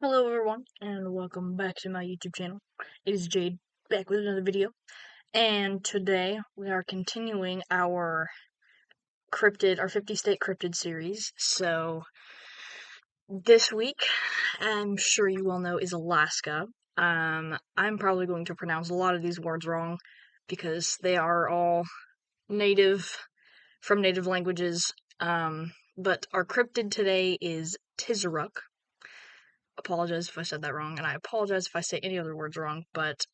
Hello everyone, and welcome back to my YouTube channel. It is Jade, back with another video, and today we are continuing our our 50-state cryptid series. So, this week, I'm sure you all know, is Alaska. I'm probably going to pronounce a lot of these words wrong, because they are all from native languages, but our cryptid today is Tizheruk. Apologize if I said that wrong, and I apologize if I say any other words wrong, but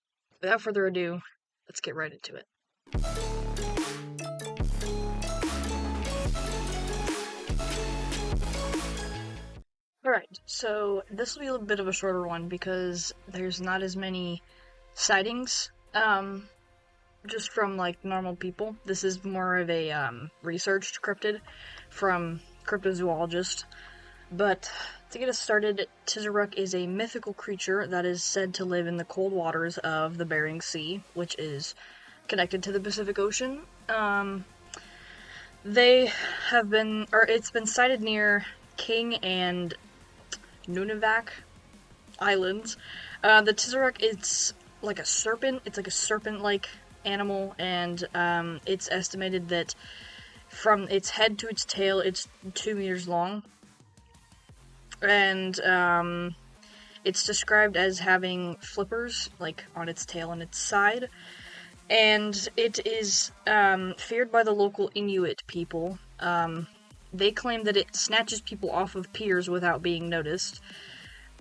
without further ado, let's get right into it. Alright, so this will be a bit of a shorter one because there's not as many sightings, just from, like, normal people. This is more of a, researched cryptid from cryptozoologists. But to get us started, Tizheruk is a mythical creature that is said to live in the cold waters of the Bering Sea, which is connected to the Pacific Ocean. It's been sighted near King and Nunivak Islands. The Tizheruk is like a serpent. It's like a serpent-like animal, and it's estimated that from its head to its tail, it's 2 meters long. And it's described as having flippers, like, on its tail and its side. And it is feared by the local Inuit people. They claim that it snatches people off of piers without being noticed.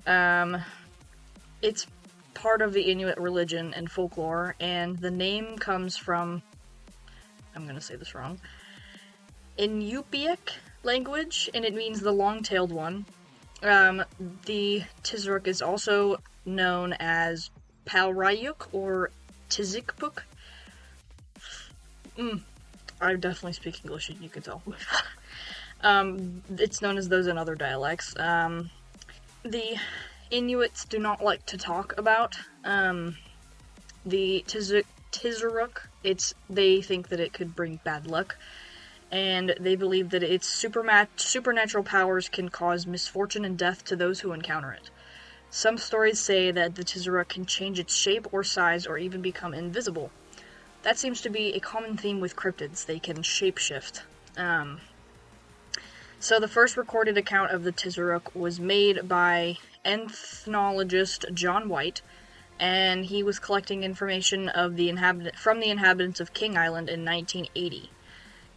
It's part of the Inuit religion and folklore, and the name comes from, I'm gonna say this wrong, Inupiaq language, and it means the long-tailed one. The Tizheruk is also known as Palrayuk or Tizikpuk. I definitely speak English, you can tell. It's known as those in other dialects. The Inuits do not like to talk about the Tizheruk. They think that it could bring bad luck, and they believe that its supernatural powers can cause misfortune and death to those who encounter it. Some stories say that the Tizheruk can change its shape or size or even become invisible. That seems to be a common theme with cryptids. They can shapeshift. So the first recorded account of the Tizheruk was made by ethnologist John White, and he was collecting information from the inhabitants of King Island in 1980.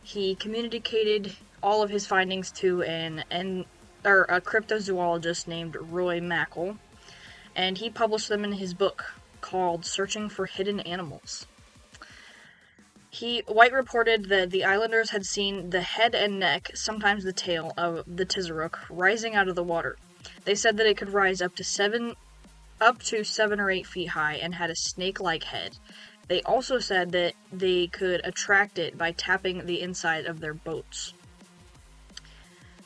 He communicated all of his findings to a cryptozoologist named Roy Mackal, and he published them in his book called Searching for Hidden Animals. White reported that the islanders had seen the head and neck, sometimes the tail, of the Tizheruk rising out of the water. They said that it could rise up to 7 or 8 feet high and had a snake-like head. They also said that they could attract it by tapping the inside of their boats.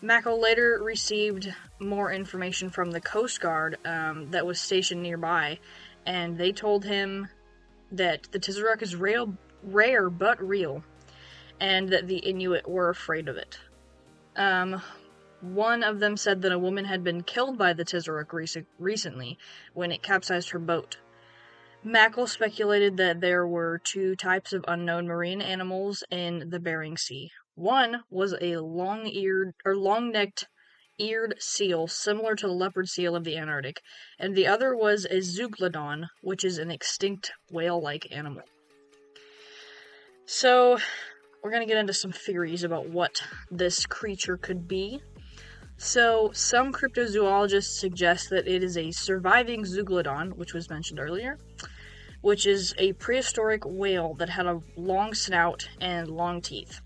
Mackal later received more information from the Coast Guard that was stationed nearby, and they told him that the Tizheruk is rare but real, and that the Inuit were afraid of it. One of them said that a woman had been killed by the Tizheruk recently when it capsized her boat. Mackal speculated that there were 2 types of unknown marine animals in the Bering Sea. One was a long-necked eared seal similar to the leopard seal of the Antarctic, and the other was a zeuglodon, which is an extinct whale-like animal. So, we're gonna get into some theories about what this creature could be. So, some cryptozoologists suggest that it is a surviving zeuglodon, which was mentioned earlier, which is a prehistoric whale that had a long snout and long teeth.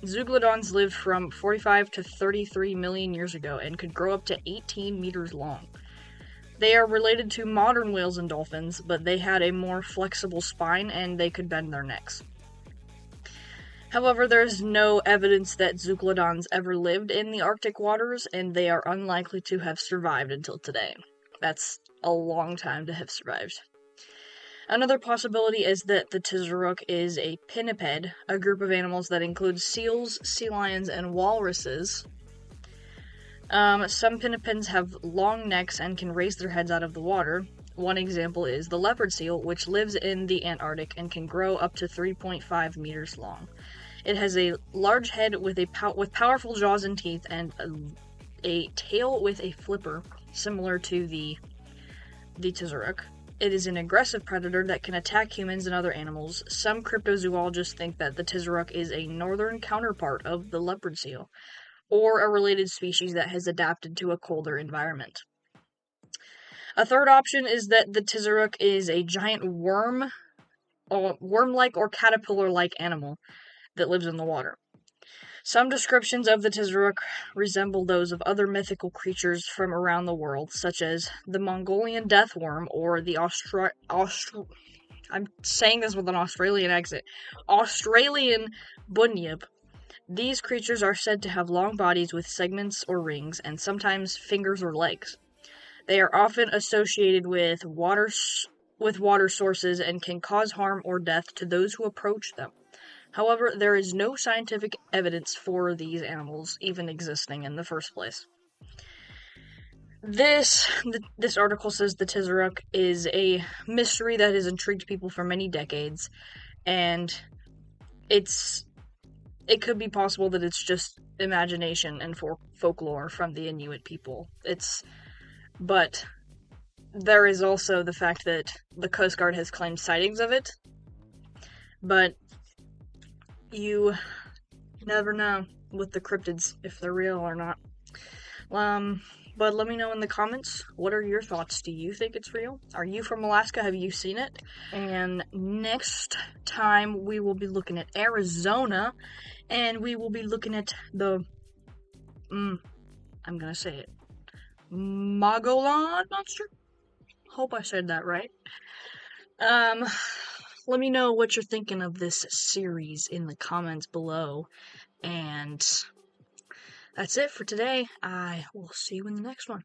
Zeuglodons lived from 45 to 33 million years ago and could grow up to 18 meters long. They are related to modern whales and dolphins, but they had a more flexible spine and they could bend their necks. However, there is no evidence that zeuglodons ever lived in the Arctic waters, and they are unlikely to have survived until today. That's a long time to have survived. Another possibility is that the Tizheruk is a pinniped, a group of animals that includes seals, sea lions, and walruses. Some pinnipeds have long necks and can raise their heads out of the water. One example is the leopard seal, which lives in the Antarctic and can grow up to 3.5 meters long. It has a large head with powerful jaws and teeth, and a tail with a flipper, similar to the Tizheruk. It is an aggressive predator that can attack humans and other animals. Some cryptozoologists think that the Tizheruk is a northern counterpart of the leopard seal, or a related species that has adapted to a colder environment. A third option is that the Tizheruk is a giant worm-like or caterpillar-like animal that lives in the water. Some descriptions of the Tizheruk resemble those of other mythical creatures from around the world, such as the Mongolian death worm or the I'm saying this with an Australian accent. Australian bunyip. These creatures are said to have long bodies with segments or rings, and sometimes fingers or legs. They are often associated with water sources and can cause harm or death to those who approach them. However, there is no scientific evidence for these animals even existing in the first place. This article says the Tizheruk is a mystery that has intrigued people for many decades, and it could be possible that it's just imagination and folklore from the Inuit people. But there is also the fact that the Coast Guard has claimed sightings of it, but you never know with the cryptids if they're real or not. But let me know in the comments, what are your thoughts? Do you think it's real? Are you from Alaska? Have you seen it? And next time we will be looking at Arizona, and we will be looking at the I'm gonna say it, Mogollon monster? Hope I said that right. Let me know what you're thinking of this series in the comments below. And that's it for today. I will see you in the next one.